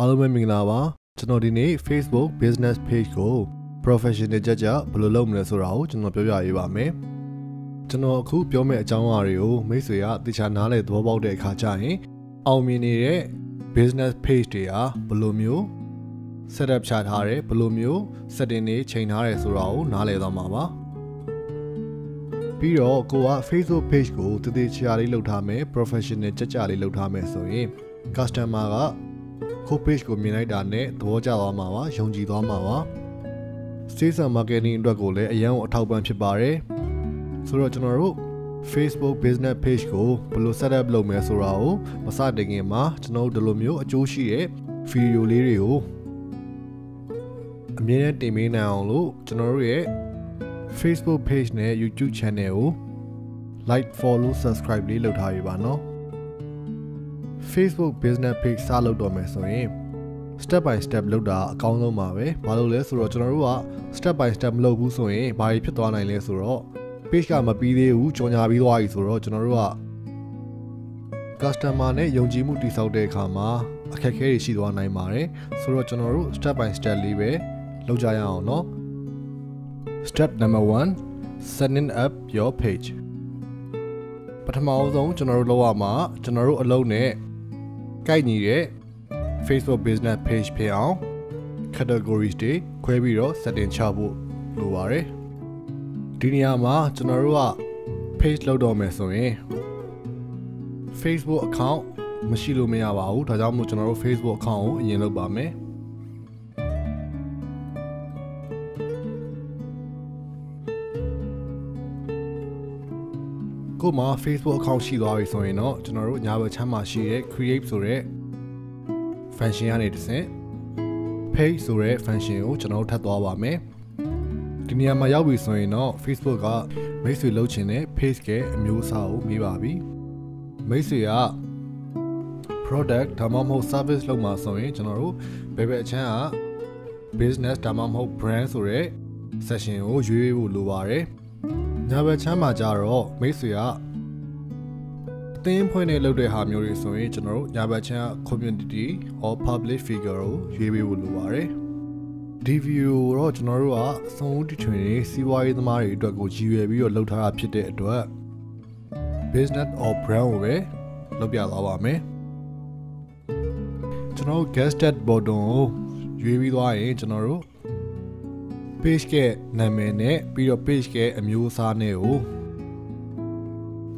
အားလုံးပဲမင်္ဂလာပါကျွန်တော်ဒီနေ့ Facebook business page ကို professional ကြဘယ်လိုလုပ်မလဲဆိုတာကိုကျွန်တော်ပြောပြရေးပါမယ်ကျွန်တော်အခုပြောမယ့်အကြောင်းအရာတွေကိုမိတ်ဆွေကတခြားနားလည်သဘောပေါက်တဲ့အခါကျရင်အောင်မြင်နေတဲ့ business page တွေဟာဘယ်လိုမျိုး setup ချထားတယ်ဘယ်လိုမျိုး setting တွေချိန်ထားတယ်ဆိုတာကိုနားလည်သွားမှာပါပြီးတော့ကိုက Facebook page ကိုတည်ချာလေးလုပ်ထားမယ် professional ကြလေးလုပ်ထားမယ်ဆိုရင် customer ကကို page ကိုမြင်လိုက်တာနဲ့သဘောကျသွားမှာပါယုံကြည်သွားမှာပါ sales and marketing အတွက်ကိုလည်းအရန်ကိုအထောက်ပံ့ဖြစ်ပါတယ်ဆိုတော့ကျွန်တော်တို့ Facebook business page ကိုဘယ်လို setup လုပ်မယ်ဆိုတာကိုမစတင်ခင်မှာကျွန်တော်တို့ဒီလိုမျိုးအကျိုးရှိတဲ့ video လေးတွေကိုအမြဲတမ်းတင်ပေးနိုင်အောင်လို့ကျွန်တော်တို့ရဲ့ Facebook page နဲ့ YouTube channel ကို like follow subscribe လေးလုပ်ထားရပါနော် Facebook business page စလုပ်တော့မယ်ဆိုရင် step by step လုပ်တာအကောင်းဆုံးပါပဲဘာလို့လဲဆိုတော့ကျွန်တော်တို့က step by step မလုပ်ဘူးဆိုရင်ဘာဖြစ်သွားနိုင်လဲဆိုတော့ page ကမပြီးသေးဘူးကြော်ညာပြီးသွားပြီဆိုတော့ကျွန်တော်တို့က customer နဲ့ယုံကြည်မှုတည်ဆောက်တဲ့အခါမှာအခက်အခဲတွေရှိသွားနိုင်ပါတယ်ဆိုတော့ကျွန်တော်တို့ step by step လေးပဲလုပ်ကြရအောင်เนาะ Step number 1 setting up your page ပထမဆုံးကျွန်တော်တို့လုပ်ရမှာကျွန်တော်တို့အလုပ်နဲ့ကိုက်ညီတဲ့ Facebook business page ဖြစ်အောင် categories တွေခွဲပြီးတော့ setting ချဖို့လိုပါတယ်ဒီနေရာမှာကျွန်တော်တို့က page လုပ်တော့မယ်ဆိုရင် Facebook account မရှိလို့မရပါဘူးဒါကြောင့်မို့ကျွန်တော်တို့ Facebook account ကိုအရင်လုပ်ပါမယ်ကိုမှာ Facebook account ရှိသွားပြီဆိုရင်တော့ကျွန်တော်တို့ညာဘက်ချမ်းမှာရှိတဲ့ create ဆိုတဲ့ function ကနေတစ်ဆင့် page ဆိုတဲ့ function ကိုကျွန်တော်တို့ထပ်သွားပါမယ်ဒီနေရာမှာရောက်ပြီဆိုရင်တော့ Facebook ကမိတ်ဆွေလုပ်ချင်တဲ့ page ရဲ့အမျိုးအစားကိုမေးပါပြီမိတ်ဆွေက product ဒါမှမဟုတ် service လုပ်မှာဆိုရင်ကျွန်တော်တို့ဘယ်ဘက်အချမ်းက business ဒါမှမဟုတ် brand ဆိုတဲ့ section ကိုရွေးဖို့လိုပါတယ်ညာဘက်ချမ်းမှာကြတော့မိတ်ဆွေကအသင်းဖွဲ့နေလုပ်တဲ့ဟာမျိုးတွေဆိုရင်ကျွန်တော်တို့ညာဘက်ချမ်း community or public figure ကိုရွေးပေးဖို့လိုပါတယ်ဒီ video ကိုတော့ကျွန်တော်တို့ကစုံဦးတီထွင်နေစီးပွားရေးသမားတွေအတွက်ကိုရည်ရွယ်ပြီးတော့လုပ်ထားတာဖြစ်တဲ့အတွက် business or brand ကိုပဲလုပ်ပြသွားပါမယ်ကျွန်တော်တို့ guested button ကိုရွေးပြီးသွားရင်ကျွန်တော်တို့page ကနာမည်နဲ့ပြီးတော့ page က အမျိုးအစားနဲ့ကို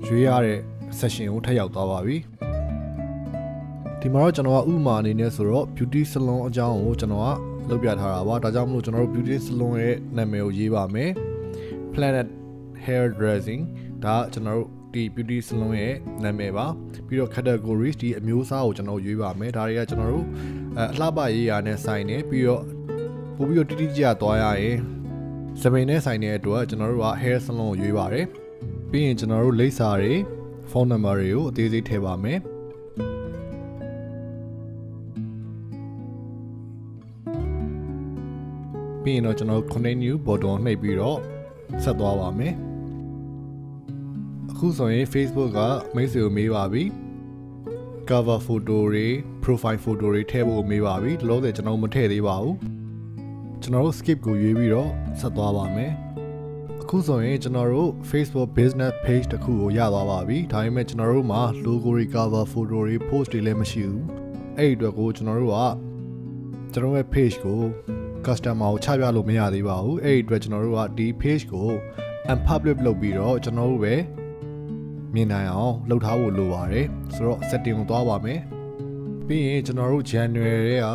ရွေးရတဲ့ section ကိုထပ်ရောက်သွားပါပြီဒီမှာတော့ကျွန်တော်ကဥပမာအနေနဲ့ဆိုတော့ beauty salon အကြောင်းကိုကျွန်တော်ကလုပ်ပြထားတာပါဒါကြောင့်မလို့ကျွန်တော်တို့ beauty salon ရဲ့နာမည်ကိုရေးပါမယ် Planet Hair Dressing ဒါကျွန်တော်တို့ဒီ beauty salon ရဲ့နာမည်ပါပြီးတော့ categories ဒီအမျိုးအစားကိုကျွန်တော်ရွေးပါမယ်ဒါတွေကကျွန်တော်တို့အလှပရေးရာနဲ့ဆိုင်နေပြီးတော့ပို့ပြီးတော့တိတိကျကျသွားရရင်စပိန်နဲ့ဆိုင်တဲ့အတွက်ကျွန်တော်တို့က hair salon ကိုရွေးပါတယ်ပြီးရင်ကျွန်တော်တို့လိပ်စာတွေဖုန်းနံပါတ်တွေကိုအသေးစိတ်ထည့်ပါမယ်ပြီးရင်တော့ကျွန်တော် continue button နှိပ်ပြီးတော့ဆက်သွားပါမယ်အခုဆိုရင် Facebook ကမိတ်ဆွေကိုမေးပါပြီ cover photo တွေ profile photo တွေထည့်ဖို့မေးပါပြီဒီလိုဆိုကျွန်တော်မထည့်သေးပါဘူးကျွန်တော်တို့ skip ကိုရွေးပြီးတော့ဆက်သွားပါမယ်အခုဆိုရင်ကျွန်တော်တို့ Facebook business page တစ်ခုကိုရသွားပါပြီဒါပေမဲ့ကျွန်တော်တို့မှာ logo တွေ cover photo တွေ post တွေလည်းမရှိဘူးအဲ့ဒီအတွက်ကိုကျွန်တော်တို့ကကျွန်တော်ရဲ့ page ကို customer ကိုချပြလို့မရသေးပါဘူးအဲ့ဒီအတွက်ကျွန်တော်တို့ကဒီ page ကို unpublic လုပ်ပြီးတော့ကျွန်တော်တို့ပဲမြင်နိုင်အောင်လုပ်ထားဖို့လိုပါတယ်ဆိုတော့ setting ကိုသွားပါမယ်ပြီးရင်ကျွန်တော်တို့ January က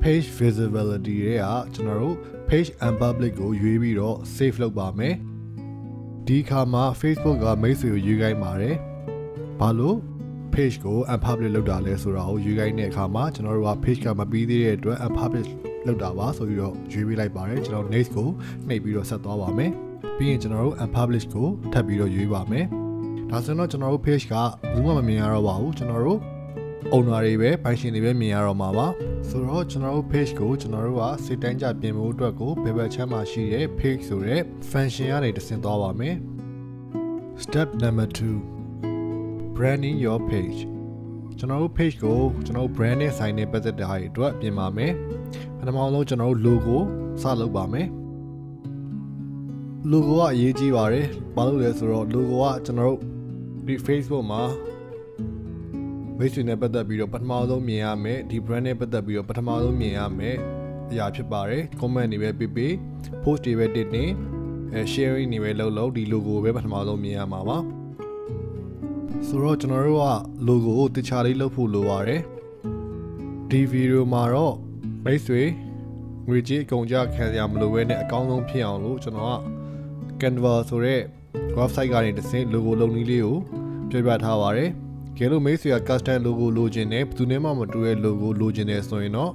page visibility တွေကကျွန်တော်တို့ page unpublic ကိုရွေးပြီးတော့ save လုပ်ပါမယ်ဒီအခါမှာ Facebook ကမိတ်ဆွေကိုရွေးခိုင်းပါတယ်ဘာလို့ page ကို unpublic လုပ်တာလဲဆိုတာကိုရွေးခိုင်းတဲ့အခါမှာကျွန်တော်တို့က page ကမပြီးသေးတဲ့အတွက် unpublic လုပ်တာပါဆိုပြီးတော့ရွေးပေးလိုက်ပါတယ်ကျွန်တော် next ကိုနှိပ်ပြီးတော့ဆက်သွားပါမယ်ပြီးရင်ကျွန်တော်တို့ unpublish ကိုထပ်ပြီးတော့ရွေးပါမယ်ဒါဆိုတော့ကျွန်တော်တို့ page ကဘူးမှမမြင်ရတော့ပါဘူးကျွန်တော်တို့owner တွေပဲပိုင်ရှင်တွေပဲမြင်ရတော့မှာပါဆိုတော့ကျွန်တော်တို့ page ကိုကျွန်တော်တို့ကစိတ်တိုင်းကြပြင်ဖို့အတွက်ကိုဘယ်ဘက်ချမ်းမှာရှိတဲ့ page ဆိုတဲ့ function ကနေတဆင့်သွားပါမယ် Step number 2 branding your page ကျွန်တော်တို့ page ကိုကျွန်တော်တို့ brand နဲ့ဆိုင်တဲ့ပတ်သက်တဲ့အားတွေအတွက်ပြင်ပါမယ်ပထမဆုံးကျွန်တော်တို့ logo စလုပ်ပါမယ် logo ကအရေးကြီးပါတယ်ဘာလို့လဲဆိုတော့ logo ကကျွန်တော်တို့ဒီ Facebook မှာမိတ်ဆွေနဲ့ပတ်သက်ပြီးတော့ပထမဆုံးမြင်ရမယ်ဒီ brand နဲ့ပတ်သက်ပြီးတော့ပထမဆုံးမြင်ရမယ်အရာဖြစ်ပါတယ် comment တွေပဲပေးပေး post တွေပဲတင်နေsharing တွေပဲလုပ်ဒီ logo ပဲပထမဆုံးမြင်ရမှာပါဆိုတော့ကျွန်တော်တို့က logo ကိုတခြားလေးလုပ်ဖို့လိုပါတယ်ဒီ video မှာတော့မိတ်ဆွေငွေကြေးအကုန်ကြခံရမလို့ပဲနဲ့အကောင်းဆုံးဖြစ်အောင်လို့ကျွန်တော်က Canva ဆိုတဲ့ website ကနေတစ်ဆင့် logo လုပ်နည်းလေးကိုပြောပြထားပါတယ်ကဲလို့မိတ်ဆွေက custom logo လိုချင်တယ်ဘယ်သူနဲ့မှမတူတဲ့ logo လိုချင်တယ်ဆိုရင်တော့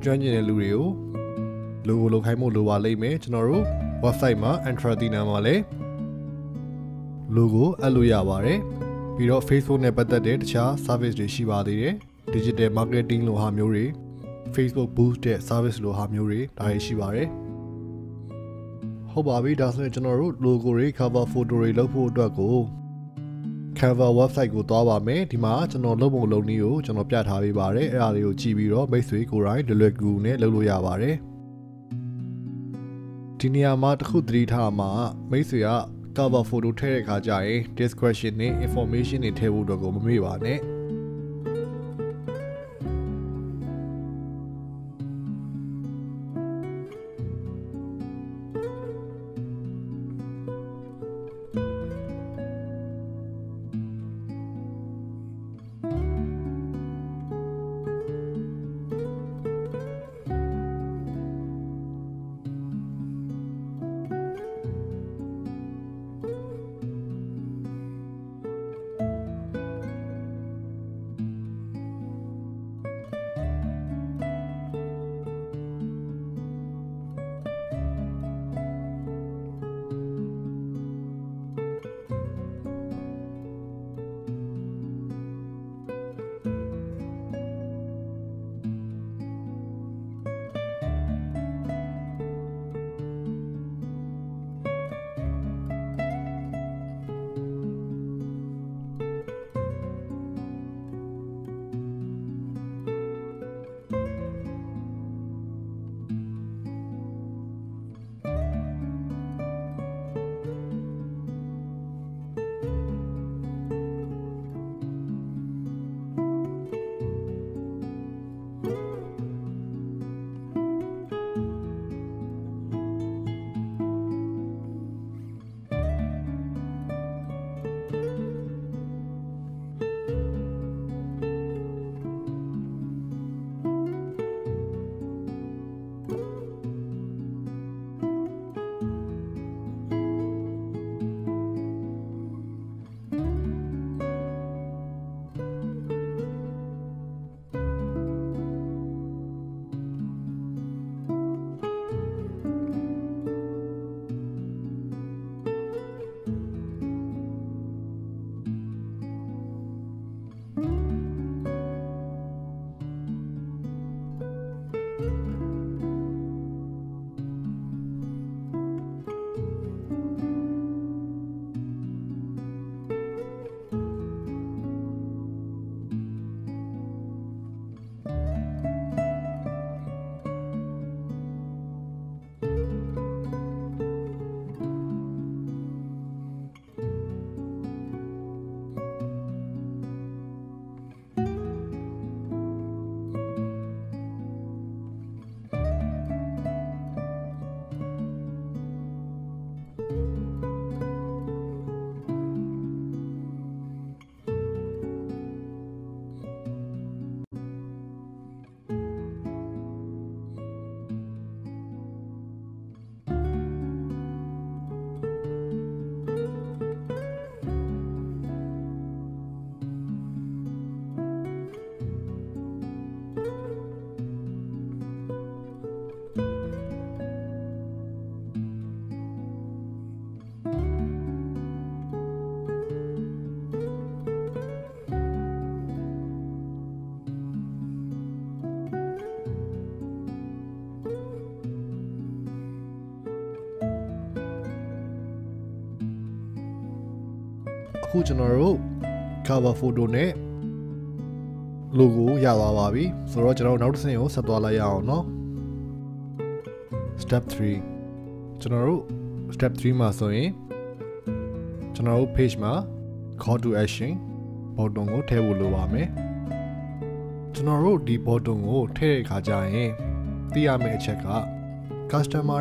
ကျွမ်းကျင်တဲ့လူတွေကို logo လုပ်ခိုင်းဖို့လိုပါလိမ့်မယ်ကျွန်တော်တို့ website မှာ Antrathina မှာလည်း logo အပ်လို့ရပါတယ်ပြီးတော့ Facebook နဲ့ပတ်သက်တဲ့တခြား service တွေရှိပါသေးတယ် digital marketing လိုဟာမျိုးတွေ Facebook boost တဲ့ service လိုဟာမျိုးတွေဒါတွေရှိပါတယ်ဟုတ်ပါပြီဒါဆိုရင်ကျွန်တော်တို့ logo တွေ cover photo တွေလုပ်ဖို့အတွက်ကို Canva website ကိုသွားပါမယ်ဒီမှာကျွန်တော်လုပ်ပုံလုပ်နည်းကိုကျွန်တော်ပြထားပေးပါတယ်အဲ့ဒါလေးကိုကြည့်ပြီးတော့မိတ်ဆွေကိုယ်တိုင်လွယ်ကူနဲ့လုပ်လို့ရပါတယ်ဒီနေရာမှာတစ်ခုသတိထားမှာမိတ်ဆွေက cover photo ထည့်တဲ့အခါကျရင် description နဲ့ information တွေထည့်ဖို့တော့ကိုမမေ့ပါနဲ့အခုကျွန်တော်တို့ cover photo နဲ့ logo ရသွားပါပြီဆိုတော့ကျွန်တော်နောက်တစ်ဆင့်ကိုဆက်သွားလိုက်ရအောင်เนาะ step 3ကျွန်တော်တို့ step 3မှာဆိုရင်ကျွန်တော်တို့ page မှာ call to action button ကိုထည့်ဖို့လိုပါမယ်ကျွန်တော်တို့ဒီ button ကိုထည့်တဲ့အခါကျရင်သိရမယ့်အချက်က customer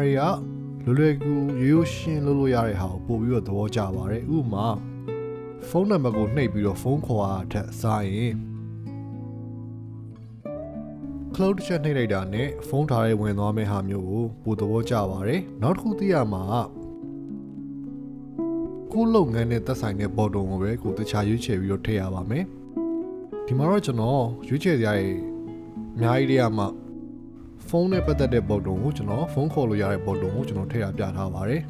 တွေကလွယ်လွယ်ကူရိုးရှင်းလုပ်လို့ရတဲ့ဟာကိုပို့ပြီးတော့သဘောကျပါတယ်ဥပမာဖုန်းနံပါတ်ကိုနှိပ်ပြီးတော့ဖုန်းခေါ်ရတာထက်စားရင် cloud ချက်နှိပ်လိုက်တာနဲ့ဖုန်းထားရဲဝင်သွားမယ့်ဟာမျိုးကိုပို့သဘောကျပါတယ်နောက်တစ်ခုသိရမှာကိုလုပ်ငန်းနဲ့သက်ဆိုင်တဲ့ button ကိုပဲကိုတခြားရွေးချယ်ပြီးတော့ထည့်ရပါမယ်ဒီမှာတော့ကျွန်တော်ရွေးချယ်စရာတွေအများကြီးတွေကမှဖုန်းနဲ့ပတ်သက်တဲ့ button ကိုကျွန်တော်ဖုန်းခေါ်လို့ရတဲ့ button ကိုကျွန်တော်ထည့်ရပြထားပါတယ်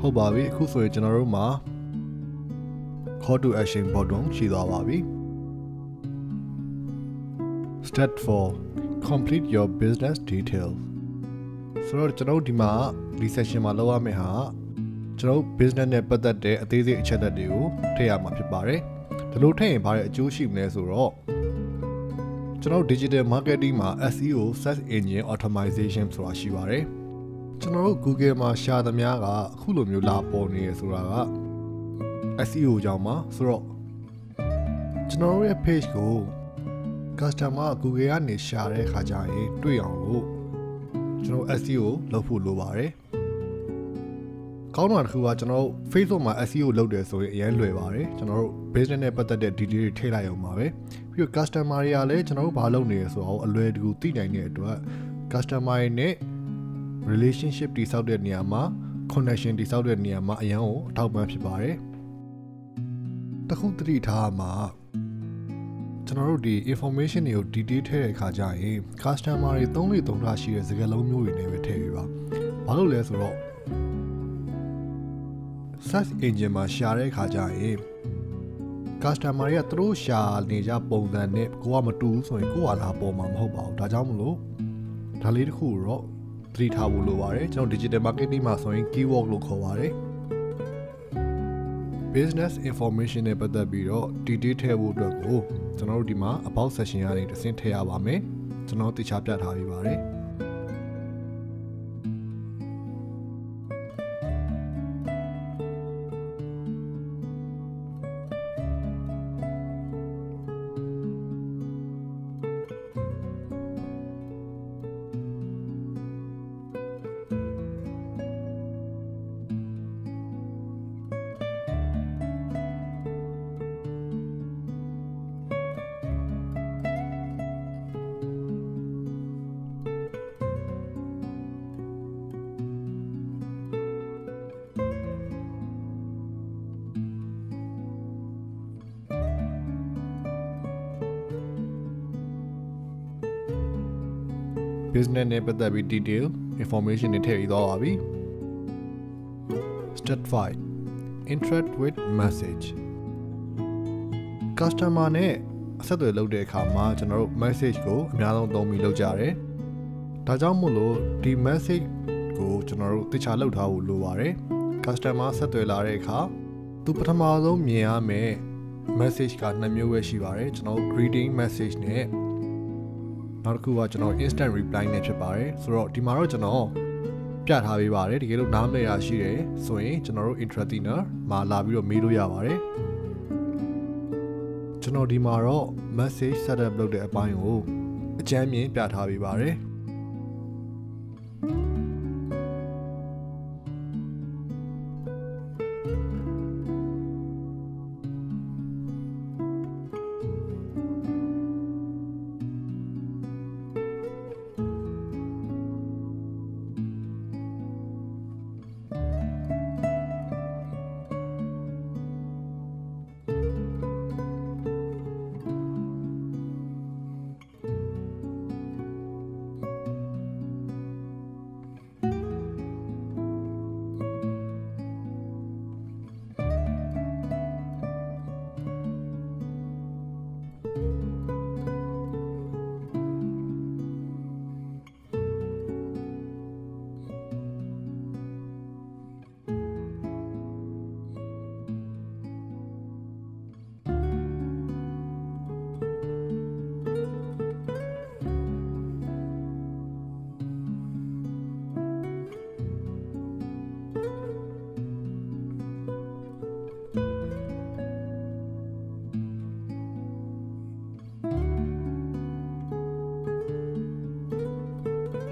ဟုတ်ပါပြီအခုဆိုရင်ကျွန်တော်တို့မှာ call to action button ရှိသွားပါပြီ step 4 complete your business details ဆိုတော့ကျွန်တော်တို့ဒီမှာဒီ section မှာလောက်ရမယ့်ဟာကျွန်တော်တို့ business နဲ့ပတ်သက်တဲ့အသေးစိတ်အချက်အလက်တွေကိုထည့်ရမှာဖြစ်ပါတယ်ဒီလိုထည့်ရင်ဘာတဲ့အကျိုးရှိမလဲဆိုတော့ကျွန်တော်တို့ digital marketing မှာ SEO search engine optimization ဆိုတာရှိပါတယ်ကျွန်တော်တို့ Google မှာရှာသမျှကအခုလိုမျိုးလာပေါ်နေရဆိုတာက SEO ကြောင့်ပါဆိုတော့ကျွန်တော်တို့ရဲ့ page ကို customer Google ကနေရှာတဲ့ခါကျရင်တွေ့အောင်လို့ကျွန်တော် SEO လုပ်ဖို့လိုပါတယ်ကောင်းတာတစ်ခုကကျွန်တော်တို့ Facebook မှာ SEO လုပ်တယ်ဆိုရင်အရင်လွယ်ပါတယ်ကျွန်တော်တို့ business နဲ့ပတ်သက်တဲ့ detail တွေထည့်လိုက်အောင်ပါပဲပြီးတော့ customer တွေကလည်းကျွန်တော်တို့ဘာလုပ်နေရဆိုတော့အလွယ်တကူသိနိုင်တဲ့အတွက် customer တွေနဲ့relationship တိစောက်တဲ့နေရာမှာ connection တိစောက်တဲ့နေရာမှာအရင်ကိုအထောက်ပံ့ဖြစ်ပါတယ်တခုသတိထားမှာကျွန်တော်တို့ဒီ information တွေကို detail ထည့်တဲ့အခါကျရင် customer တွေသုံးလေသုံးထားရှိတဲ့စကားလုံးမျိုးတွေနဲ့ပဲထည့်ပြပါဘာလို့လဲဆိုတော့ search engine မှာရှာတဲ့အခါကျရင် customer တွေကသူတို့ရှာနေကြပုံစံနဲ့ကိုကမတူဘူးဆိုရင်ကိုကလာပေါ်မှာမဟုတ်ပါဘူးဒါကြောင့်မလို့ဒါလေးတစ်ခုတော့သတိထားဖို့လိုပါတယ်ကျွန်တော် digital marketing မှာဆိုရင် keyword လို့ခေါ်ပါတယ် business information နဲ့ပတ်သက်ပြီးတော့ detail ထည့်ဖို့အတွက်ကိုကျွန်တော်တို့ဒီမှာ about section ကနေတစ်ဆင့်ထည့်ရပါမယ်ကျွန်တော်သိချပြထားပြီးပါတယ်business နဲ့ပတ်သက်ပြီး detail information တွေထည့်ပြီးသွားပါပြီ step 5 interact with message customer နဲ့အဆက်အသွယ်လုပ်တဲ့အခါမှာကျွန်တော်တို့ message ကိုအများဆုံးသုံးပြီးလုပ်ကြတယ်ဒါကြောင့်မို့လို့ဒီ message ကိုကျွန်တော်တို့တခြားလုပ်ထားဖို့လိုပါတယ် customer ဆက်သွယ်လာတဲ့အခါသူပထမဆုံးမြင်ရမယ့် message က2မျိုးပဲရှိပါတယ်ကျွန်တော်တို့ greeting message နဲ့နောက်တစ်ခုကကျွန်တော် instant reply နဲ့ဖြစ်ပါတယ်ဆိုတော့ဒီမှာတော့ကျွန်တော်ပြထားပေးပါတယ်တကယ်လို့နားမလည်ရရှိတယ်ဆိုရင်ကျွန်တော်တို့ intrathener မှာလာပြီးတော့မေးလို့ရပါတယ်ကျွန်တော်ဒီမှာတော့ message setup လုပ်တဲ့အပိုင်းကိုအကြမ်းမြင်ပြထားပေးပါတယ် ဘ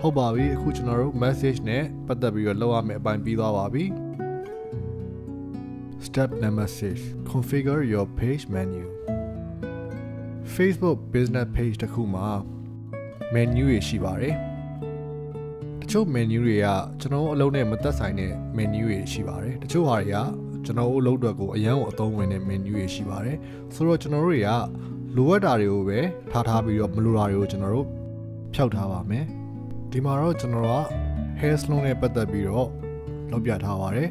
ဟုတ်ပါပြီအခုကျွန်တော်တို့ message နဲ့ပတ်သက်ပြီးတော့လုပ်ရမယ့်အပိုင်းပြီးသွားပါပြီ Step number 6 Configure your page menu Facebook business page တစ်ခုမှာ menu တွေရှိပါတယ်တချို့ menu တွေကကျွန်တော်အလုပ်နဲ့မသက်ဆိုင်တဲ့ menu တွေရှိပါတယ်တချို့ဟာတွေကကျွန်တော်အလုပ်အတွက်ကိုအရန်ကိုအသုံးဝင်တဲ့ menu တွေရှိပါတယ်ဆိုတော့ကျွန်တော်တို့တွေကလိုအပ်တာတွေကိုပဲထားပြီးတော့မလိုတာတွေကိုကျွန်တော်တို့ဖျောက်ထားပါမယ်ဒီမှာတော့ကျွန်တော်က hair salon နဲ့ပတ်သက်ပြီးတော့လုပ်ပြထားပါတယ်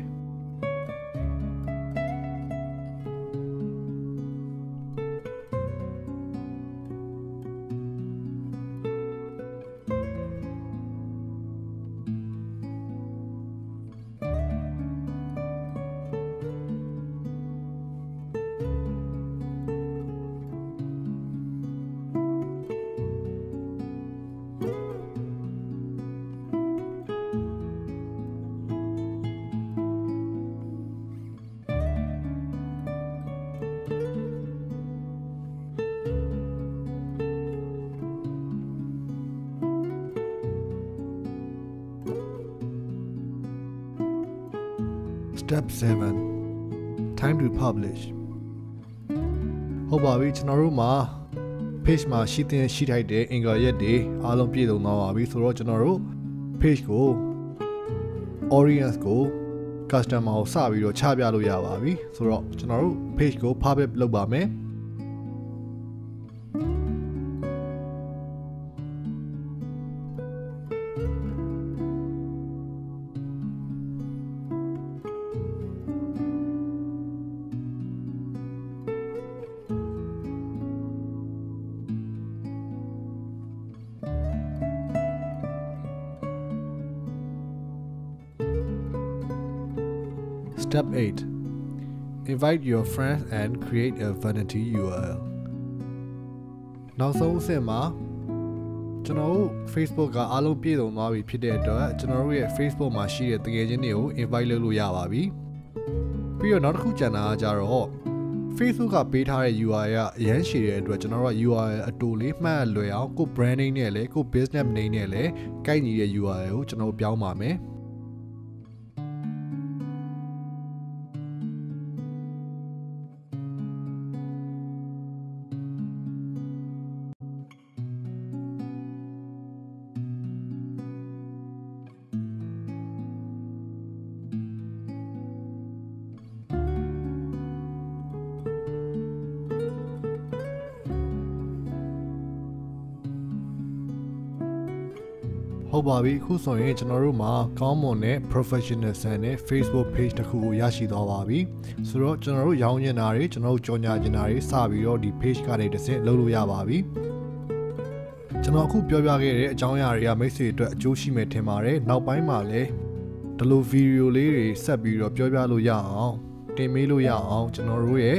Step 7 Time to publish ဟုတ်ပါပြီကျွန်တော်တို့မှာ page မှာရှိထိုက်တဲ့အင်္ဂါရက်တွေအားလုံးပြည့်စုံသွားပါပြီဆိုတော့ကျွန်တော်တို့ page ကို audience ကို customer ကိုစပြီးတော့ချပြလို့ရပါပြီဆိုတော့ကျွန်တော်တို့ page ကို public လုပ်ပါမယ်Step 8 Invite your friends and create a vanity URL နောက်ဆုံးအဆင့်မှာကျွန်တော်တို့ Facebook ကအားလုံးပြည့်စုံသွားပြီဖြစ်တဲ့အတွက်ကျွန်တော်တို့ရဲ့ Facebook မှာရှိတဲ့တကယ်ချင်းတွေကို invite လုပ်လို့ရပါပြီပြီးတော့နောက်တစ်ခုကျန်တာကကြတော့ Facebook ကပေးထားတဲ့ URL ကအရန်ရှည်တဲ့အတွက်ကျွန်တော်တို့က URL အတူလေးမှတ်လွယ်အောင်ကို branding နဲ့လည်းကို business name နဲ့လည်းကိုက်ညီတဲ့ URL ကိုကျွန်တော်တို့ပြောင်းပါမယ်ဟုတ်ပါပြီအခုဆိုရင်ကျွန်တော်တို့မှာကောင်းမွန်တဲ့ professional ဆန်တဲ့ Facebook page တစ်ခုကိုရရှိသွားပါပြီဆိုတော့ကျွန်တော်တို့ရောင်းချင်တာတွေကျွန်တော်တို့ကြော်ညာချင်တာတွေစပြီးတော့ဒီ page ကနေတစ်ဆင့်လုပ်လို့ရပါပြီကျွန်တော်အခုပြောပြခဲ့တဲ့အကြောင်းအရာတွေကမိတ်ဆွေအတွက်အကျိုးရှိမယ်ထင်ပါတယ်နောက်ပိုင်းမှာလည်းဒီလို video လေးတွေဆက်ပြီးတော့ပြောပြလို့ရအောင်တင်ပေးလို့ရအောင်ကျွန်တော်တို့ရဲ့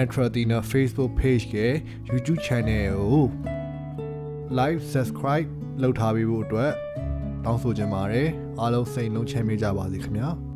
Entretina Facebook page ရဲ့ YouTube channel ကို like subscribe လုပ်ထားပေးဖို့အတွက်တောင်းဆိုချင်ပါတယ်အားလုံးစိတ်လုံးချမ်းမြေ့ကြပါစေခင်ဗျာ